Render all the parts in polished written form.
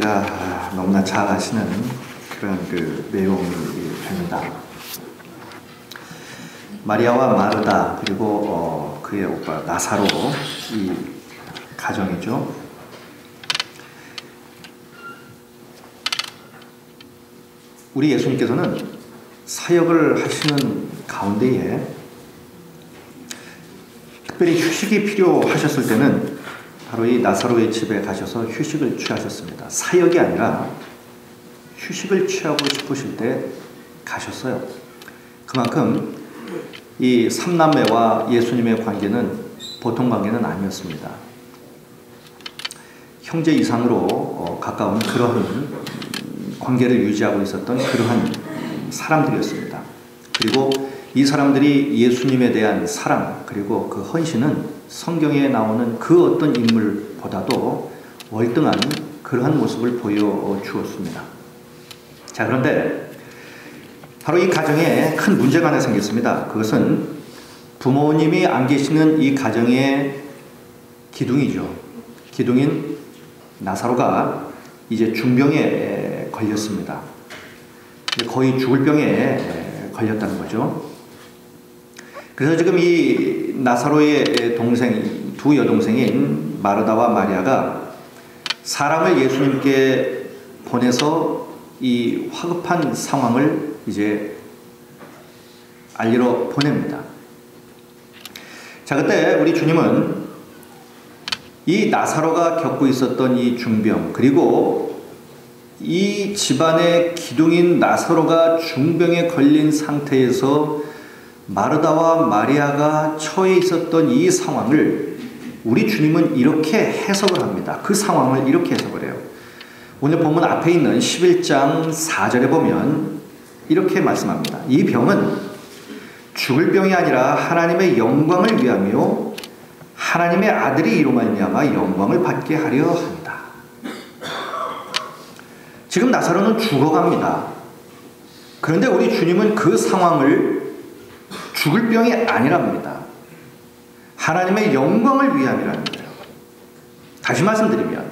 우리가 너무나 잘 아시는 그런 내용이 됩니다. 마리아와 마르다 그리고 그의 오빠 나사로 이 가정이죠. 우리 예수님께서는 사역을 하시는 가운데에 특별히 휴식이 필요하셨을 때는 바로 이 나사로의 집에 가셔서 휴식을 취하셨습니다. 사역이 아니라 휴식을 취하고 싶으실 때 가셨어요. 그만큼 이 삼남매와 예수님의 관계는 보통 관계는 아니었습니다. 형제 이상으로 가까운 그러한 관계를 유지하고 있었던 그러한 사람들이었습니다. 그리고 이 사람들이 예수님에 대한 사랑 그리고 그 헌신은 성경에 나오는 그 어떤 인물보다도 월등한 그러한 모습을 보여주었습니다. 자, 그런데 바로 이 가정에 큰 문제가 하나 생겼습니다. 그것은 부모님이 안 계시는 이 가정의 기둥이죠. 기둥인 나사로가 이제 중병에 걸렸습니다. 거의 죽을 병에 걸렸다는 거죠. 그래서 지금 이 나사로의 동생, 두 여동생인 마르다와 마리아가 사람을 예수님께 보내서 이 화급한 상황을 이제 알리러 보냅니다. 자, 그때 우리 주님은 이 나사로가 겪고 있었던 이 중병, 그리고 이 집안의 기둥인 나사로가 중병에 걸린 상태에서 마르다와 마리아가 처해 있었던 이 상황을 우리 주님은 이렇게 해석을 합니다. 그 상황을 이렇게 해석을 해요. 오늘 본문 앞에 있는 11장 4절에 보면 이렇게 말씀합니다. 이 병은 죽을 병이 아니라 하나님의 영광을 위하며 하나님의 아들이 이로 말미암아 영광을 받게 하려 합니다. 지금 나사로는 죽어갑니다. 그런데 우리 주님은 그 상황을 죽을 병이 아니랍니다. 하나님의 영광을 위함이라는 거예요. 다시 말씀드리면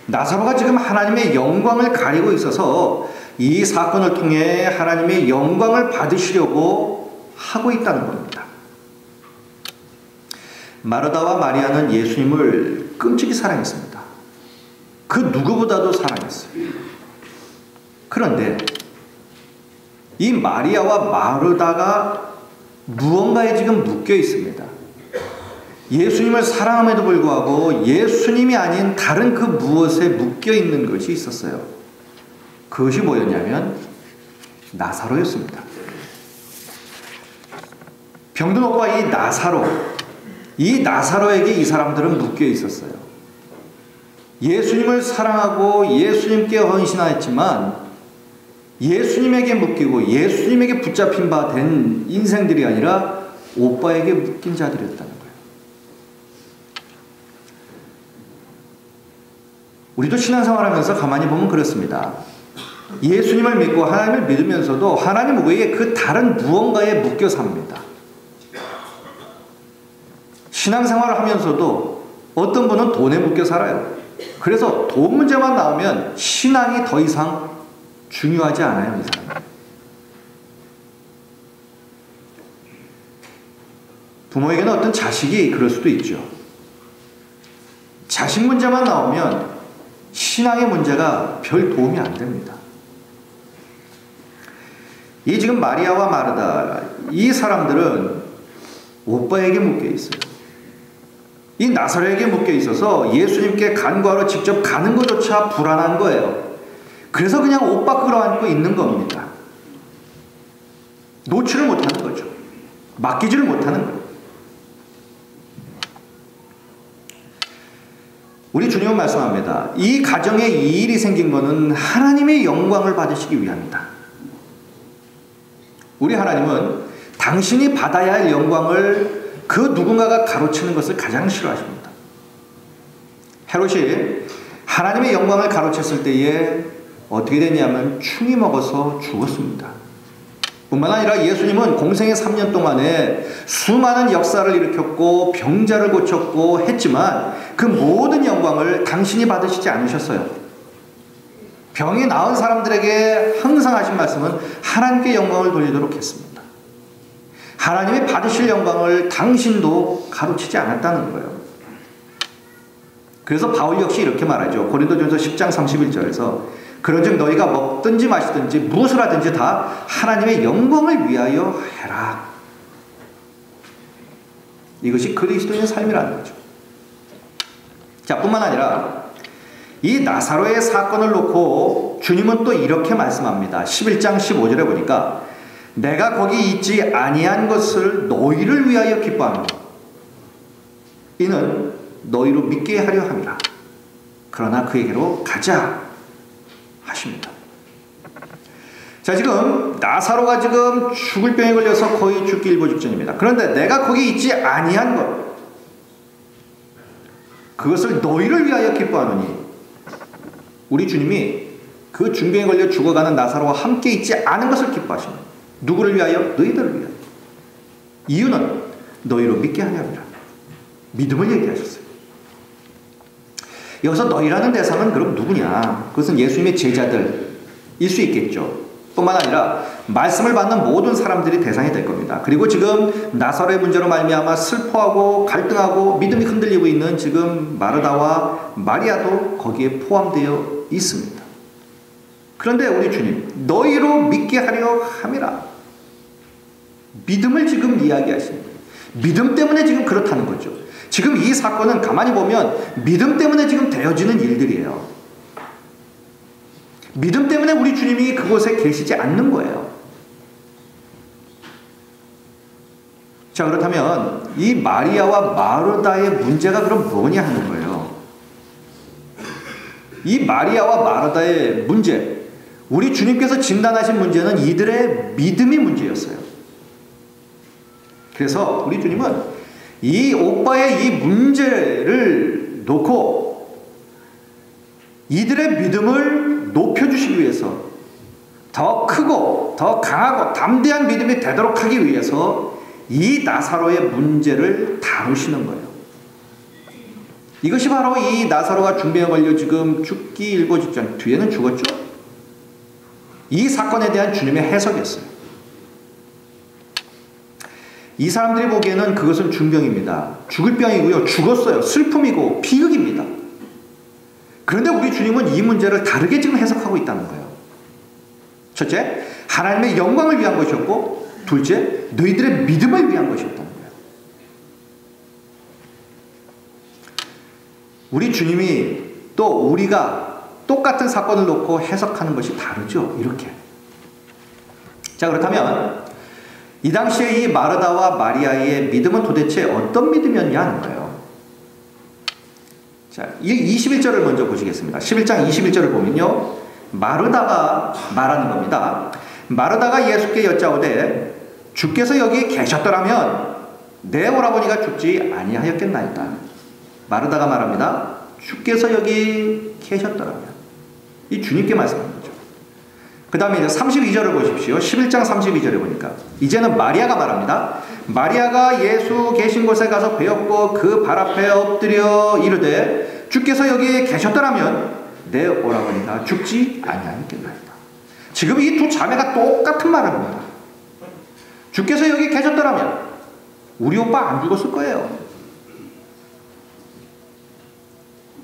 나사로가 지금 하나님의 영광을 가리고 있어서 이 사건을 통해 하나님의 영광을 받으시려고 하고 있다는 겁니다. 마르다와 마리아는 예수님을 끔찍이 사랑했습니다. 그 누구보다도 사랑했어요. 그런데 이 마리아와 마르다가 무언가에 지금 묶여 있습니다. 예수님을 사랑함에도 불구하고 예수님이 아닌 다른 그 무엇에 묶여 있는 것이 있었어요. 그것이 뭐였냐면 나사로였습니다. 병든 오빠 이 나사로에게 이 사람들은 묶여 있었어요. 예수님을 사랑하고 예수님께 헌신하였지만 예수님에게 묶이고 예수님에게 붙잡힌 바 된 인생들이 아니라 오빠에게 묶인 자들이었다는 거예요. 우리도 신앙생활하면서 가만히 보면 그렇습니다. 예수님을 믿고 하나님을 믿으면서도 하나님 외에 그 다른 무언가에 묶여 삽니다. 신앙생활을 하면서도 어떤 분은 돈에 묶여 살아요. 그래서 돈 문제만 나오면 신앙이 더 이상 중요하지 않아요, 이 사람은. 부모에게는 어떤 자식이 그럴 수도 있죠. 자식 문제만 나오면 신앙의 문제가 별 도움이 안 됩니다. 이 지금 마리아와 마르다, 이 사람들은 오빠에게 묶여 있어요. 이 나사로에게 묶여 있어서 예수님께 간구하러 직접 가는 것조차 불안한 거예요. 그래서 그냥 오빠 끌어안고 있는 겁니다. 놓지를 못하는 거죠. 맡기지를 못하는 거예요. 우리 주님은 말씀합니다. 이 가정에 이 일이 생긴 것은 하나님의 영광을 받으시기 위함이다. 우리 하나님은 당신이 받아야 할 영광을 그 누군가가 가로채는 것을 가장 싫어하십니다. 헤롯이 하나님의 영광을 가로챘을 때에 어떻게 됐냐면 충이 먹어서 죽었습니다. 뿐만 아니라 예수님은 공생의 3년 동안에 수많은 역사를 일으켰고 병자를 고쳤고 했지만 그 모든 영광을 당신이 받으시지 않으셨어요. 병이 나은 사람들에게 항상 하신 말씀은 하나님께 영광을 돌리도록 했습니다. 하나님이 받으실 영광을 당신도 가로치지 않았다는 거예요. 그래서 바울 역시 이렇게 말하죠. 고린도전서 10장 31절에서 그런즉 너희가 먹든지 마시든지 무엇을 하든지 다 하나님의 영광을 위하여 해라. 이것이 그리스도인의 삶이라는 거죠. 자, 뿐만 아니라 이 나사로의 사건을 놓고 주님은 또 이렇게 말씀합니다. 11장 15절에 보니까 내가 거기 있지 아니한 것을 너희를 위하여 기뻐하노라. 이는 너희로 믿게 하려 함이라. 그러나 그에게로 가자 하십니다. 자, 지금 나사로가 지금 죽을 병에 걸려서 거의 죽기 일보 직전입니다. 그런데 내가 거기 있지 아니한 것, 그것을 너희를 위하여 기뻐하노니, 우리 주님이 그 중병에 걸려 죽어가는 나사로와 함께 있지 않은 것을 기뻐하십니다. 누구를 위하여? 너희들을 위하여. 이유는 너희로 믿게 하려 함이라. 믿음을 얘기하셨어요. 여기서 너희라는 대상은 그럼 누구냐? 그것은 예수님의 제자들일 수 있겠죠. 뿐만 아니라 말씀을 받는 모든 사람들이 대상이 될 겁니다. 그리고 지금 나사로의 문제로 말미암아 슬퍼하고 갈등하고 믿음이 흔들리고 있는 지금 마르다와 마리아도 거기에 포함되어 있습니다. 그런데 우리 주님, 너희로 믿게 하려 함이라. 믿음을 지금 이야기하십니다. 믿음 때문에 지금 그렇다는 거죠. 지금 이 사건은 가만히 보면 믿음 때문에 지금 되어지는 일들이에요. 믿음 때문에 우리 주님이 그곳에 계시지 않는 거예요. 자, 그렇다면 이 마리아와 마르다의 문제가 그럼 뭐냐 하는 거예요. 이 마리아와 마르다의 문제, 우리 주님께서 진단하신 문제는 이들의 믿음이 문제였어요. 그래서 우리 주님은 이 오빠의 이 문제를 놓고 이들의 믿음을 높여주시기 위해서 더 크고 더 강하고 담대한 믿음이 되도록 하기 위해서 이 나사로의 문제를 다루시는 거예요. 이것이 바로 이 나사로가 중병에 걸려 지금 죽기 일보 직전, 뒤에는 죽었죠. 이 사건에 대한 주님의 해석이었어요. 이 사람들이 보기에는 그것은 중병입니다. 죽을 병이고요. 죽었어요. 슬픔이고 비극입니다. 그런데 우리 주님은 이 문제를 다르게 지금 해석하고 있다는 거예요. 첫째, 하나님의 영광을 위한 것이었고, 둘째, 너희들의 믿음을 위한 것이었다는 거예요. 우리 주님이 또 우리가 똑같은 사건을 놓고 해석하는 것이 다르죠. 이렇게. 자, 그렇다면 이 당시에 이 마르다와 마리아의 믿음은 도대체 어떤 믿음이었냐 하는 거예요. 자, 21절을 먼저 보시겠습니다. 11장 21절을 보면요, 마르다가 말하는 겁니다. 마르다가 예수께 여짜오되 주께서 여기 계셨더라면 내 오라버니가 죽지 아니하였겠나이다. 마르다가 말합니다. 주께서 여기 계셨더라면. 이 주님께 말씀하는 거죠. 그 다음에 이제 32절을 보십시오. 11장 32절에 보니까 이제는 마리아가 말합니다. 마리아가 예수 계신 곳에 가서 배웠고 그 발 앞에 엎드려 이르되 주께서 여기 계셨더라면 내 오라버니가 죽지 아니하였겠나이다. 지금 이 두 자매가 똑같은 말을 합니다. 주께서 여기 계셨더라면 우리 오빠 안 죽었을 거예요.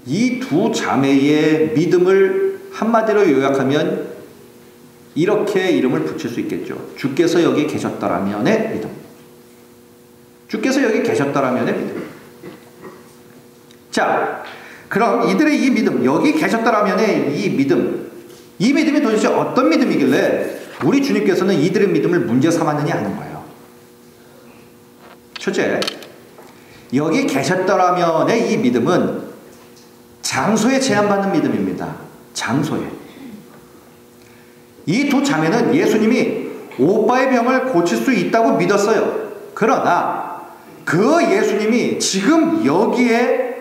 이 두 자매의 믿음을 한마디로 요약하면 이렇게 이름을 붙일 수 있겠죠. 주께서 여기 계셨더라면의 믿음. 주께서 여기 계셨더라면의 믿음. 자, 그럼 이들의 이 믿음, 여기 계셨더라면의 이 믿음이 도대체 어떤 믿음이길래 우리 주님께서는 이들의 믿음을 문제 삼았느냐 하는 거예요. 첫째, 여기 계셨더라면의 이 믿음은 장소에 제한받는 믿음입니다. 장소에. 이 두 자매는 예수님이 오빠의 병을 고칠 수 있다고 믿었어요. 그러나 그 예수님이 지금 여기에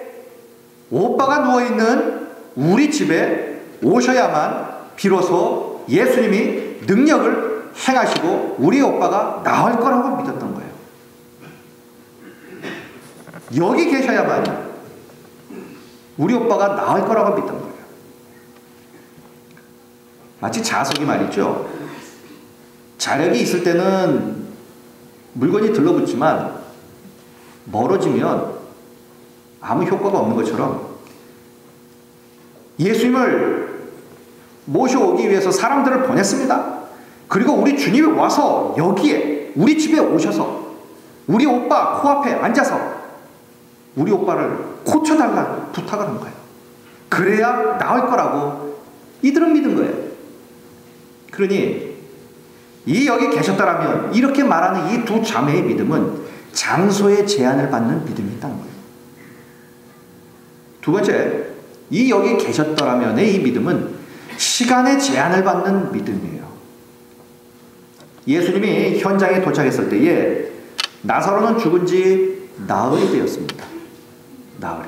오빠가 누워있는 우리 집에 오셔야만 비로소 예수님이 능력을 행하시고 우리 오빠가 나을 거라고 믿었던 거예요. 여기 계셔야만 우리 오빠가 나을 거라고 믿던 거예요. 마치 자석이 말이죠. 자력이 있을 때는 물건이 들러붙지만 멀어지면 아무 효과가 없는 것처럼 예수님을 모셔오기 위해서 사람들을 보냈습니다. 그리고 우리 주님이 와서 여기에 우리 집에 오셔서 우리 오빠 코앞에 앉아서 우리 오빠를 고쳐달라 부탁을 한 거예요. 그래야 나을 거라고 이들은 믿은 거예요. 그러니 이 여기 계셨다라면 이렇게 말하는 이 두 자매의 믿음은 장소의 제한을 받는 믿음이 있다는 거예요. 두 번째, 이 여기 계셨더라면의 이 믿음은 시간의 제한을 받는 믿음이에요. 예수님이 현장에 도착했을 때에 나사로는 죽은 지 나흘이 되었습니다. 나흘이.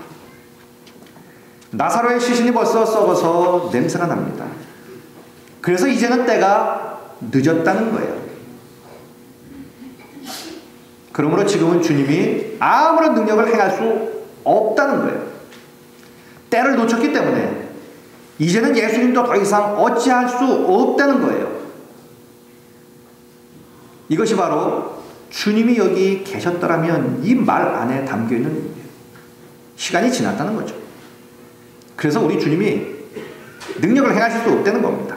나사로의 시신이 벌써 썩어서 냄새가 납니다. 그래서 이제는 때가 늦었다는 거예요. 그러므로 지금은 주님이 아무런 능력을 행할 수 없다는 거예요. 때를 놓쳤기 때문에 이제는 예수님도 더 이상 어찌할 수 없다는 거예요. 이것이 바로 주님이 여기 계셨더라면 이 말 안에 담겨있는 의미예요. 시간이 지났다는 거죠. 그래서 우리 주님이 능력을 행하실 수 없다는 겁니다.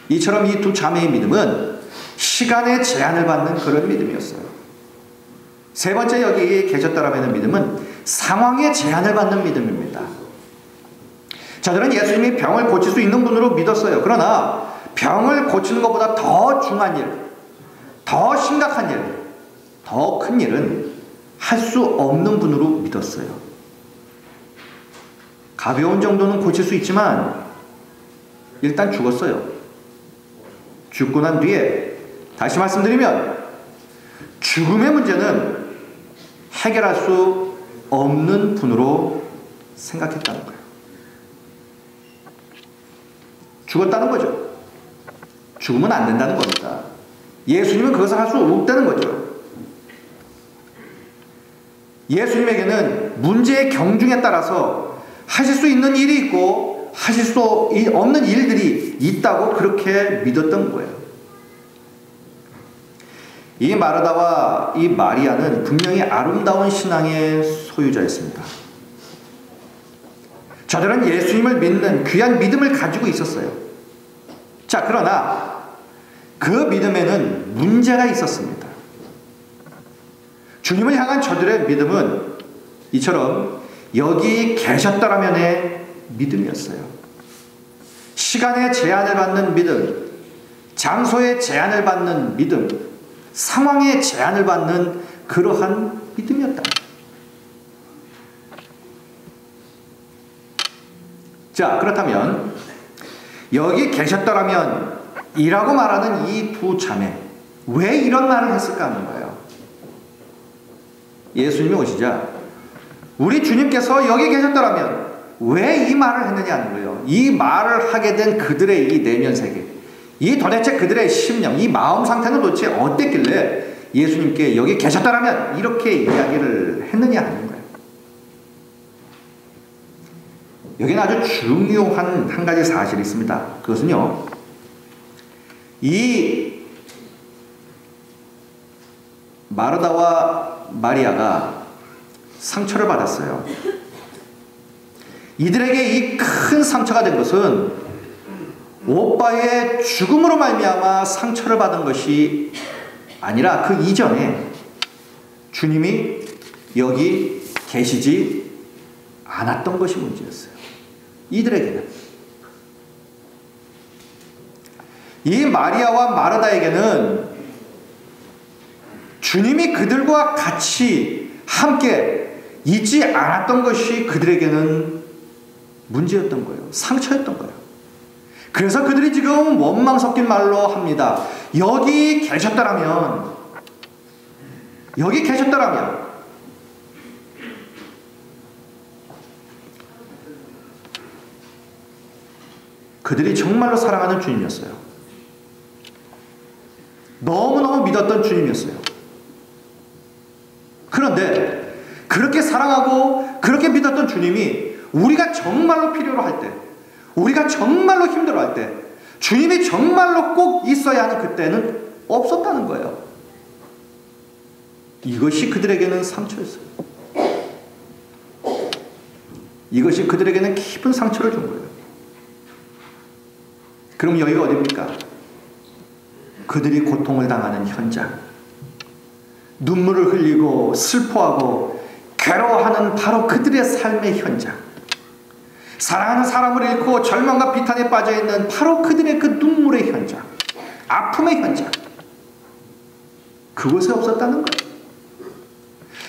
이처럼 이 두 자매의 믿음은 시간의 제한을 받는 그런 믿음이었어요. 세 번째 여기 계셨더라면 믿음은 상황의 제한을 받는 믿음입니다. 저들은 예수님이 병을 고칠 수 있는 분으로 믿었어요. 그러나 병을 고치는 것보다 더 중요한 일, 더 심각한 일, 더 큰 일은 할 수 없는 분으로 믿었어요. 가벼운 정도는 고칠 수 있지만 일단 죽었어요. 죽고 난 뒤에 다시 말씀드리면 죽음의 문제는 해결할 수 없는 분으로 생각했다는 거예요. 죽었다는 거죠. 죽으면 안 된다는 겁니다. 예수님은 그것을 할 수 없다는 거죠. 예수님에게는 문제의 경중에 따라서 하실 수 있는 일이 있고 하실 수 없는 일들이 있다고 그렇게 믿었던 거예요. 이 마르다와 이 마리아는 분명히 아름다운 신앙의 소유자였습니다. 저들은 예수님을 믿는 귀한 믿음을 가지고 있었어요. 자, 그러나 그 믿음에는 문제가 있었습니다. 주님을 향한 저들의 믿음은 이처럼 여기 계셨더라면의 믿음이었어요. 시간의 제한을 받는 믿음, 장소의 제한을 받는 믿음, 상황의 제한을 받는 그러한 믿음이었다. 자, 그렇다면 여기 계셨더라면 이라고 말하는 이 두 자매, 왜 이런 말을 했을까 하는 거예요. 예수님이 오시자 우리 주님께서 여기 계셨더라면 왜 이 말을 했느냐 하는 거예요. 이 말을 하게 된 그들의 이 내면 세계, 이 도대체 그들의 심령, 이 마음 상태는 도대체 어땠길래 예수님께 여기 계셨더라면 이렇게 이야기를 했느냐 하는 거예요. 여기는 아주 중요한 한 가지 사실이 있습니다. 그것은요, 이 마르다와 마리아가 상처를 받았어요. 이들에게 이 큰 상처가 된 것은 오빠의 죽음으로 말미암아 상처를 받은 것이 아니라 그 이전에 주님이 여기 계시지 않았던 것이 문제였어요. 이들에게는. 이 마리아와 마르다에게는 주님이 그들과 같이 함께 있지 않았던 것이 그들에게는 문제였던 거예요. 상처였던 거예요. 그래서 그들이 지금 원망 섞인 말로 합니다. 여기 계셨더라면, 여기 계셨더라면. 그들이 정말로 사랑하는 주님이었어요. 너무너무 믿었던 주님이었어요. 그런데 그렇게 사랑하고 그렇게 믿었던 주님이 우리가 정말로 필요로 할 때, 우리가 정말로 힘들어할 때, 주님이 정말로 꼭 있어야 하는 그때는 없었다는 거예요. 이것이 그들에게는 상처였어요. 이것이 그들에게는 깊은 상처를 준 거예요. 그럼 여기가 어디입니까? 그들이 고통을 당하는 현장, 눈물을 흘리고 슬퍼하고 괴로워하는 바로 그들의 삶의 현장, 사랑하는 사람을 잃고 절망과 비탄에 빠져있는 바로 그들의 그 눈물의 현장, 아픔의 현장, 그곳에 없었다는 것,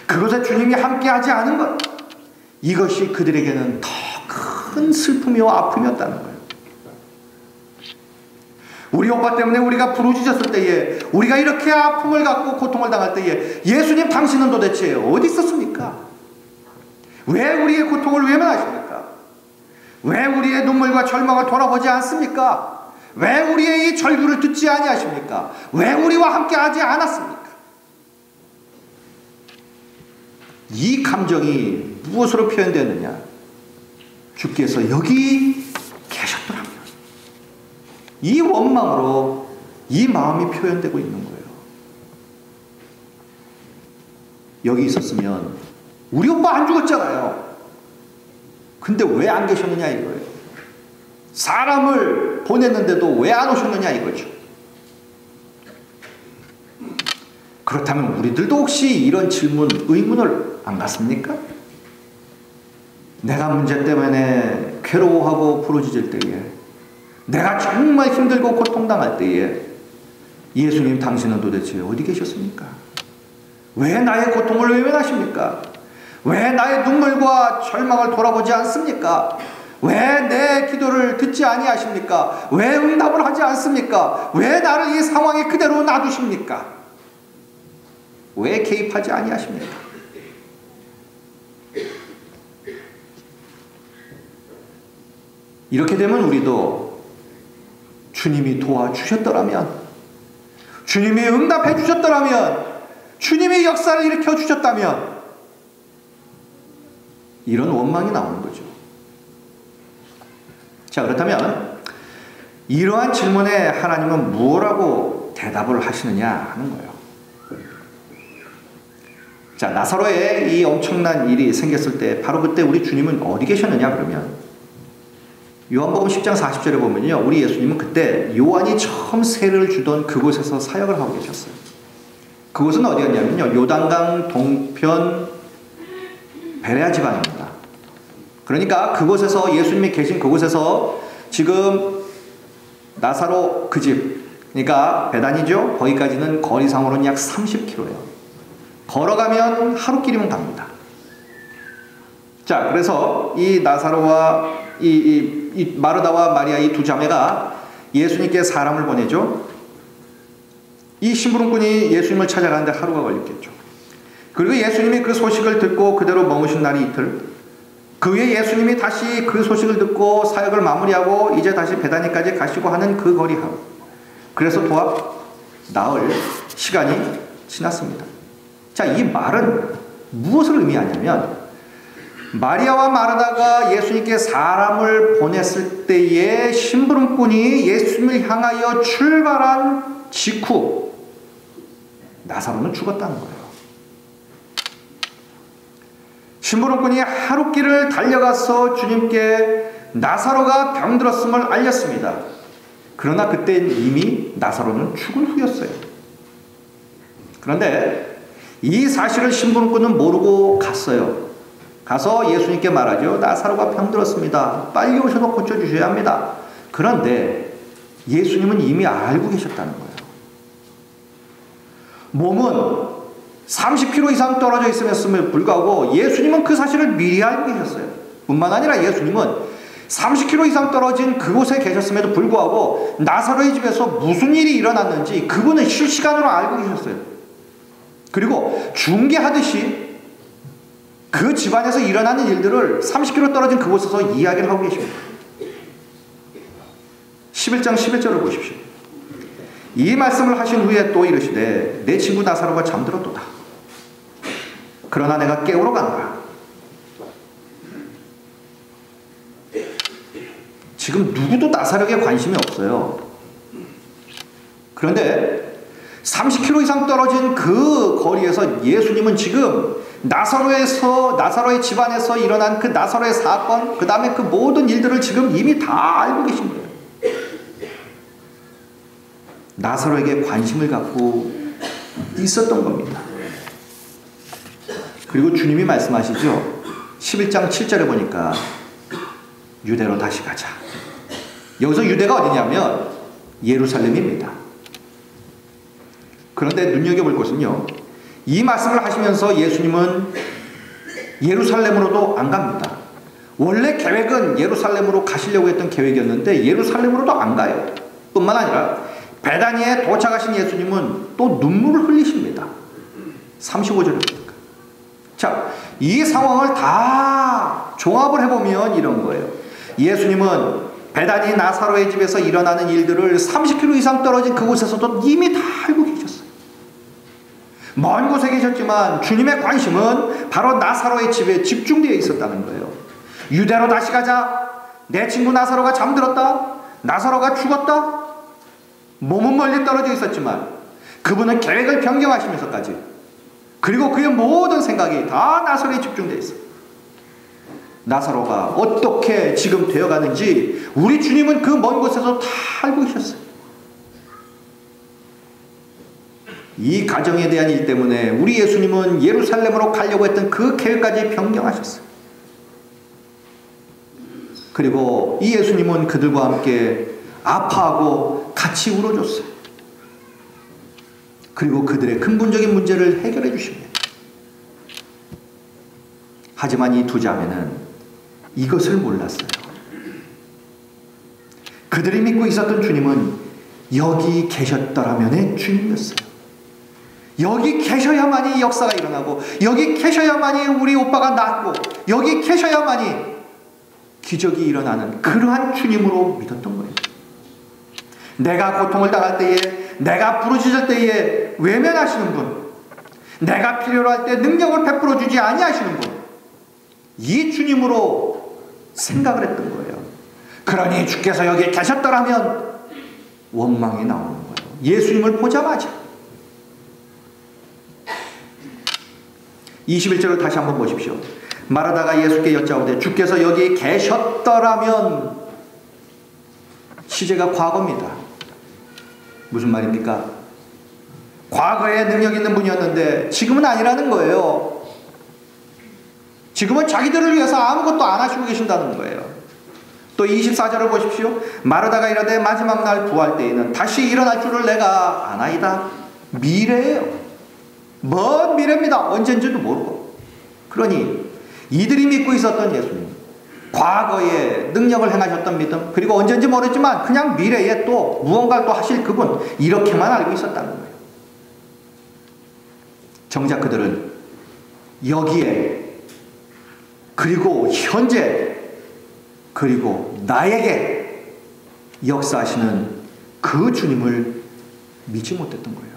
그곳에 주님이 함께하지 않은 것, 이것이 그들에게는 더 큰 슬픔이와 아픔이었다는 거예요. 우리 오빠 때문에 우리가 부르짖었을 때에, 우리가 이렇게 아픔을 갖고 고통을 당할 때에 예수님 당신은 도대체 어디 있었습니까? 왜 우리의 고통을 외면하십니까? 왜 우리의 눈물과 절망을 돌아보지 않습니까? 왜 우리의 이 절규를 듣지 아니하십니까? 왜 우리와 함께하지 않았습니까? 이 감정이 무엇으로 표현되느냐? 주께서 여기 계셨더라고요. 이 원망으로 이 마음이 표현되고 있는 거예요. 여기 있었으면 우리 오빠 안 죽었잖아요. 근데 왜 안 계셨느냐 이거예요. 사람을 보냈는데도 왜 안 오셨느냐 이거죠. 그렇다면 우리들도 혹시 이런 질문, 의문을 안 갖습니까? 내가 문제 때문에 괴로워하고 부르짖을 때에, 내가 정말 힘들고 고통당할 때에 예수님 당신은 도대체 어디 계셨습니까? 왜 나의 고통을 외면하십니까? 왜 나의 눈물과 절망을 돌아보지 않습니까? 왜 내 기도를 듣지 아니하십니까? 왜 응답을 하지 않습니까? 왜 나를 이 상황에 그대로 놔두십니까? 왜 개입하지 아니하십니까? 이렇게 되면 우리도 주님이 도와주셨더라면, 주님이 응답해 주셨더라면, 주님이 역사를 일으켜 주셨다면, 이런 원망이 나오는 거죠. 자, 그렇다면 이러한 질문에 하나님은 무엇라고 대답을 하시느냐 하는 거예요. 자, 나사로의 이 엄청난 일이 생겼을 때 바로 그때 우리 주님은 어디 계셨느냐 그러면, 요한복음 10장 40절에 보면요, 우리 예수님은 그때 요한이 처음 세례를 주던 그곳에서 사역을 하고 계셨어요. 그곳은 어디였냐면요, 요단강 동편 베레아 지방입니다. 그러니까 그곳에서, 예수님이 계신 그곳에서 지금 나사로 그 집, 그러니까 베단이죠, 거기까지는 거리상으로는 약 30km예요. 걸어가면 하루길이면 갑니다. 자, 그래서 이 나사로와 이 마르다와 마리아 이 두 자매가 예수님께 사람을 보내죠. 이 심부름꾼이 예수님을 찾아가는데 하루가 걸렸겠죠. 그리고 예수님이 그 소식을 듣고 그대로 머무신 날이 이틀, 그 후에 예수님이 다시 그 소식을 듣고 사역을 마무리하고 이제 다시 베다니까지 가시고 하는 그 거리 하루, 그래서 나흘 시간이 지났습니다. 자, 이 말은 무엇을 의미하냐면, 마리아와 마르다가 예수님께 사람을 보냈을 때에 심부름꾼이 예수님을 향하여 출발한 직후 나사로는 죽었다는 거예요. 심부름꾼이 하루길을 달려가서 주님께 나사로가 병들었음을 알렸습니다. 그러나 그때는 이미 나사로는 죽은 후였어요. 그런데 이 사실을 심부름꾼은 모르고 갔어요. 가서 예수님께 말하죠. 나사로가 병들었습니다. 빨리 오셔서 고쳐주셔야 합니다. 그런데 예수님은 이미 알고 계셨다는 거예요. 몸은 30km 이상 떨어져 있음에도 불구하고 예수님은 그 사실을 미리 알고 계셨어요. 뿐만 아니라 예수님은 30km 이상 떨어진 그곳에 계셨음에도 불구하고 나사로의 집에서 무슨 일이 일어났는지 그분은 실시간으로 알고 계셨어요. 그리고 중계하듯이 그 집안에서 일어나는 일들을 30km 떨어진 그곳에서 이야기를 하고 계십니다. 11장 11절을 보십시오. 이 말씀을 하신 후에 또 이르시되 내 친구 나사로가 잠들었도다. 그러나 내가 깨우러 가노라. 지금 누구도 나사렛에 관심이 없어요. 그런데 30km 이상 떨어진 그 거리에서 예수님은 지금 나사로의 집안에서 일어난 그 나사로의 사건, 그 다음에 그 모든 일들을 지금 이미 다 알고 계신 거예요. 나사로에게 관심을 갖고 있었던 겁니다. 그리고 주님이 말씀하시죠. 11장 7절에 보니까 유대로 다시 가자. 여기서 유대가 어디냐면 예루살렘입니다. 그런데 눈여겨볼 것은요, 이 말씀을 하시면서 예수님은 예루살렘으로도 안 갑니다. 원래 계획은 예루살렘으로 가시려고 했던 계획이었는데 예루살렘으로도 안 가요. 뿐만 아니라 베다니에 도착하신 예수님은 또 눈물을 흘리십니다. 35절에 보니까. 자, 이 상황을 다 종합을 해보면 이런 거예요. 예수님은 베다니 나사로의 집에서 일어나는 일들을 30km 이상 떨어진 그곳에서도 이미 다 알고 계셨어요. 먼 곳에 계셨지만 주님의 관심은 바로 나사로의 집에 집중되어 있었다는 거예요. 유대로 다시 가자. 내 친구 나사로가 잠들었다. 나사로가 죽었다. 몸은 멀리 떨어져 있었지만 그분은 계획을 변경하시면서까지, 그리고 그의 모든 생각이 다 나사로에 집중되어 있어요. 나사로가 어떻게 지금 되어가는지 우리 주님은 그 먼 곳에서 다 알고 계셨어요. 이 가정에 대한 일 때문에 우리 예수님은 예루살렘으로 가려고 했던 그 계획까지 변경하셨어요. 그리고 이 예수님은 그들과 함께 아파하고 같이 울어줬어요. 그리고 그들의 근본적인 문제를 해결해 주십니다. 하지만 이 두 자매는 이것을 몰랐어요. 그들이 믿고 있었던 주님은 여기 계셨더라면의 주님이었어요. 여기 계셔야만이 역사가 일어나고, 여기 계셔야만이 우리 오빠가 낫고, 여기 계셔야만이 기적이 일어나는 그러한 주님으로 믿었던 거예요. 내가 고통을 당할 때에, 내가 부르짖을 때에 외면하시는 분, 내가 필요로 할 때 능력을 베풀어 주지 아니하시는 분, 이 주님으로 생각을 했던 거예요. 그러니 주께서 여기 계셨더라면 원망이 나오는 거예요. 예수님을 보자마자. 21절을 다시 한번 보십시오. 마르다가 예수께 여짜오되 주께서 여기 계셨더라면, 시제가 과거입니다. 무슨 말입니까? 과거에 능력 있는 분이었는데 지금은 아니라는 거예요. 지금은 자기들을 위해서 아무것도 안 하시고 계신다는 거예요. 또 24절을 보십시오. 마르다가 이르되 마지막 날 부활 때에는 다시 일어날 줄을 내가 아나이다. 미래예요. 먼 미래입니다. 언젠지도 모르고. 그러니 이들이 믿고 있었던 예수님, 과거에 능력을 행하셨던 믿음, 그리고 언젠지 모르지만 그냥 미래에 또 무언가를 또 하실 그분, 이렇게만 알고 있었다는 거예요. 정작 그들은 여기에, 그리고 현재, 그리고 나에게 역사하시는 그 주님을 믿지 못했던 거예요.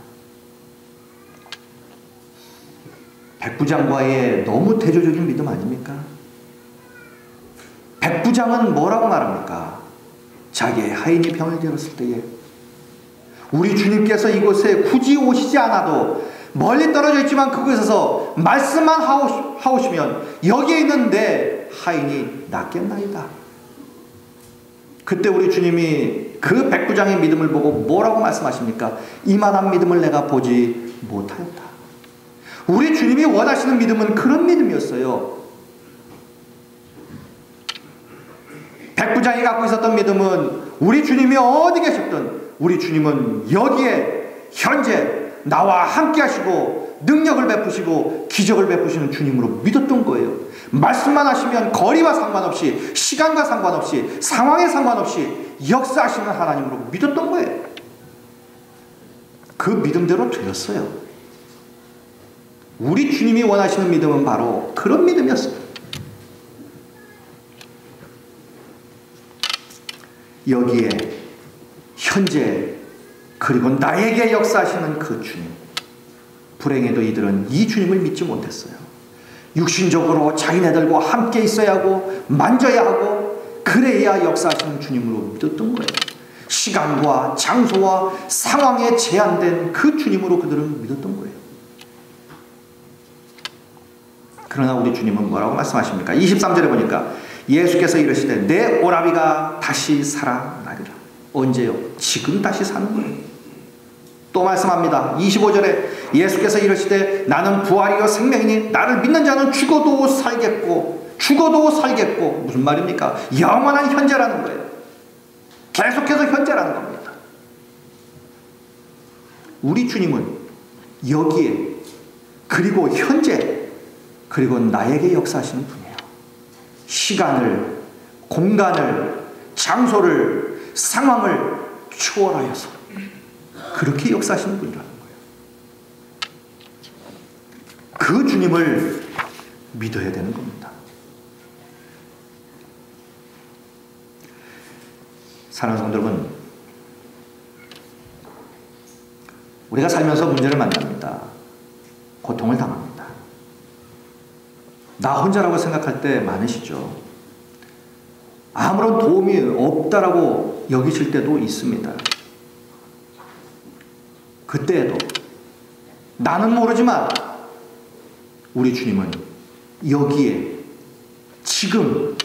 백부장과의 너무 대조적인 믿음 아닙니까? 백부장은 뭐라고 말합니까? 자기의 하인이 병을 들었을 때에 우리 주님께서 이곳에 굳이 오시지 않아도 멀리 떨어져 있지만 그곳에서 말씀만 하오시면 여기에 있는 내 하인이 낫겠나이다. 그때 우리 주님이 그 백부장의 믿음을 보고 뭐라고 말씀하십니까? 이만한 믿음을 내가 보지 못하였다. 우리 주님이 원하시는 믿음은 그런 믿음이었어요. 백부장이 갖고 있었던 믿음은 우리 주님이 어디 계셨든 우리 주님은 여기에 현재 나와 함께 하시고 능력을 베푸시고 기적을 베푸시는 주님으로 믿었던 거예요. 말씀만 하시면 거리와 상관없이, 시간과 상관없이, 상황에 상관없이 역사하시는 하나님으로 믿었던 거예요. 그 믿음대로 되었어요. 우리 주님이 원하시는 믿음은 바로 그런 믿음이었어요. 여기에 현재 그리고 나에게 역사하시는 그 주님. 불행해도 이들은 이 주님을 믿지 못했어요. 육신적으로 자기네들과 함께 있어야 하고 만져야 하고 그래야 역사하시는 주님으로 믿었던 거예요. 시간과 장소와 상황에 제한된 그 주님으로 그들은 믿었던 거예요. 그러나 우리 주님은 뭐라고 말씀하십니까? 23절에 보니까 예수께서 이르시되 내 오라비가 다시 살아나리라. 언제요? 지금 다시 사는 거예요. 또 말씀합니다. 25절에 예수께서 이르시되 나는 부활이요 생명이니 나를 믿는 자는 죽어도 살겠고 무슨 말입니까? 영원한 현재라는 거예요. 계속해서 현재라는 겁니다. 우리 주님은 여기에 그리고 현재 그리고 나에게 역사하시는 분이에요. 시간을, 공간을, 장소를, 상황을 초월하여서 그렇게 역사하시는 분이라는 거예요. 그 주님을 믿어야 되는 겁니다. 사랑하는 성도 여러분, 우리가 살면서 문제를 만납니다. 고통을 당합니다. 나 혼자라고 생각할 때 많으시죠. 아무런 도움이 없다라고 여기실 때도 있습니다. 그때에도 나는 모르지만 우리 주님은 여기에 지금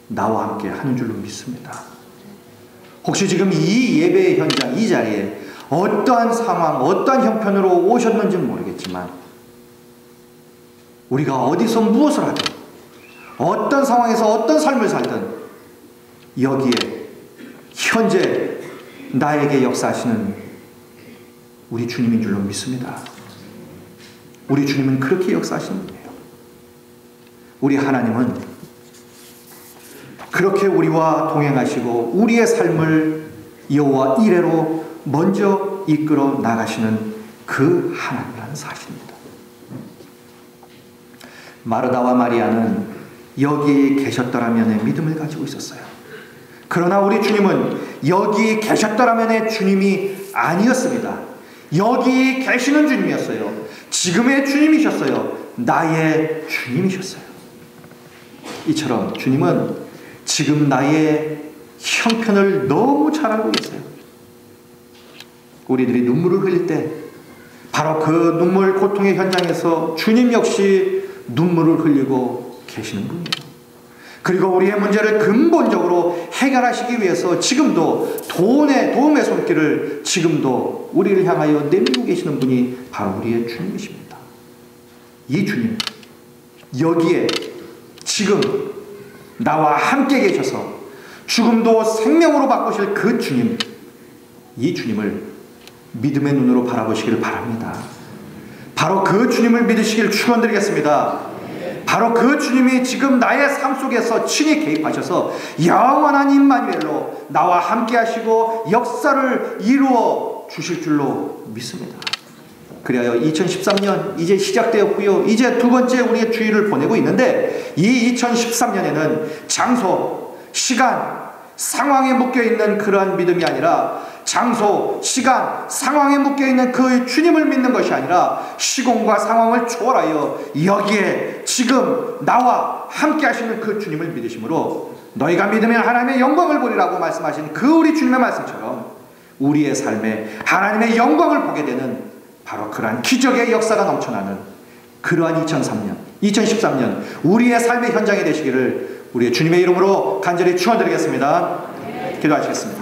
나와 함께 하는 줄로 믿습니다. 혹시 지금 이 예배의 현장, 이 자리에 어떠한 상황, 어떠한 형편으로 오셨는지는 모르겠지만 우리가 어디서 무엇을 하든 어떤 상황에서 어떤 삶을 살든 여기에 현재 나에게 역사하시는 우리 주님인 줄로 믿습니다. 우리 주님은 그렇게 역사하시는 분이에요. 우리 하나님은 그렇게 우리와 동행하시고 우리의 삶을 여호와 이레로 먼저 이끌어 나가시는 그 하나님이라는 사실입니다. 마르다와 마리아는 여기에 계셨더라면의 믿음을 가지고 있었어요. 그러나 우리 주님은 여기에 계셨더라면의 주님이 아니었습니다. 여기 계시는 주님이었어요. 지금의 주님이셨어요. 나의 주님이셨어요. 이처럼 주님은 지금 나의 형편을 너무 잘 알고 계세요. 우리들이 눈물을 흘릴 때 바로 그 눈물 고통의 현장에서 주님 역시 눈물을 흘리고 계시는 분이에요. 그리고 우리의 문제를 근본적으로 해결하시기 위해서 지금도 도움의 손길을 지금도 우리를 향하여 내밀고 계시는 분이 바로 우리의 주님이십니다. 이 주님, 여기에 지금 나와 함께 계셔서 죽음도 생명으로 바꾸실 그 주님, 이 주님을 믿음의 눈으로 바라보시기를 바랍니다. 바로 그 주님을 믿으시길 축원드리겠습니다. 바로 그 주님이 지금 나의 삶 속에서 친히 개입하셔서 영원한 임마누엘로 나와 함께 하시고 역사를 이루어 주실 줄로 믿습니다. 그리하여 2013년 이제 시작되었고요. 이제 두 번째 우리의 주일을 보내고 있는데 이 2013년에는 장소, 시간, 상황에 묶여있는 그러한 믿음이 아니라 장소, 시간, 상황에 묶여있는 그 주님을 믿는 것이 아니라 시공과 상황을 초월하여 여기에 지금 나와 함께 하시는 그 주님을 믿으심으로 너희가 믿으면 하나님의 영광을 보리라고 말씀하신 그 우리 주님의 말씀처럼 우리의 삶에 하나님의 영광을 보게 되는 바로 그러한 기적의 역사가 넘쳐나는 그러한 2013년 우리의 삶의 현장이 되시기를 우리의 주님의 이름으로 간절히 축원드리겠습니다. 기도하시겠습니다.